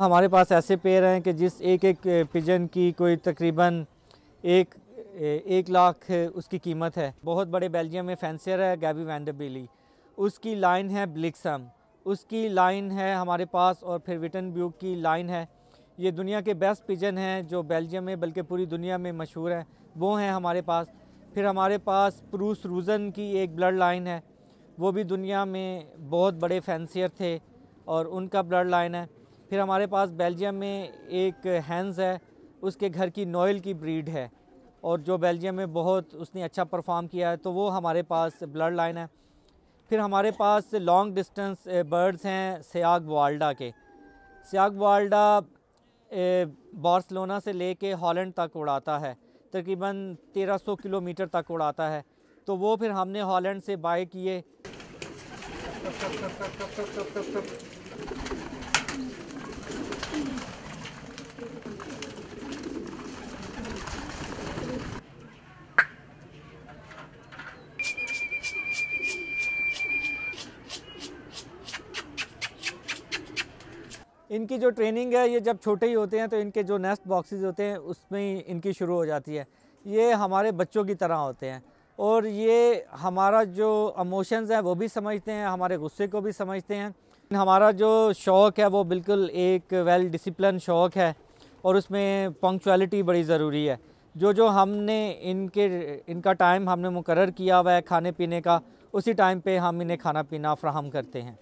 हमारे पास ऐसे पेयर हैं कि जिस एक एक पिजन की कोई तकरीबन एक लाख उसकी कीमत है। बहुत बड़े बेल्जियम में फैंसियर है गैबी वैंडरबिली, उसकी लाइन है ब्लिक्सम, उसकी लाइन है हमारे पास, और फिर विटनब्यूक की लाइन है। ये दुनिया के बेस्ट पिजन हैं जो बेल्जियम में बल्कि पूरी दुनिया में मशहूर हैं, वो हैं हमारे पास। फिर हमारे पास प्रूस रूजन की एक ब्लड लाइन है, वो भी दुनिया में बहुत बड़े फैंसियर थे और उनका ब्लड लाइन है। फिर हमारे पास बेल्जियम में एक हैंस है, उसके घर की नोयल की ब्रीड है और जो बेल्जियम में बहुत उसने अच्छा परफॉर्म किया है, तो वो हमारे पास ब्लड लाइन है। फिर हमारे पास लॉन्ग डिस्टेंस बर्ड्स हैं सियाग वाल्डा के। सियाग वाल्डा बार्सिलोना से लेके हॉलैंड तक उड़ाता है, तकरीबन 1300 किलोमीटर तक उड़ाता है। तो वो फिर हमने हॉलैंड से बाय किए। इनकी जो ट्रेनिंग है, ये जब छोटे ही होते हैं तो इनके जो नेस्ट बॉक्सेस होते हैं उसमें ही इनकी शुरू हो जाती है। ये हमारे बच्चों की तरह होते हैं और ये हमारा जो इमोशंस हैं वो भी समझते हैं, हमारे गुस्से को भी समझते हैं। हमारा जो शौक़ है वो बिल्कुल एक वेल डिसिप्लिन शौक़ है और उसमें पंक्चुअलिटी बड़ी ज़रूरी है। जो हमने इनका टाइम हमने मुकर्रर किया हुआ है खाने पीने का, उसी टाइम पे हम इन्हें खाना पीना फ़राहम करते हैं।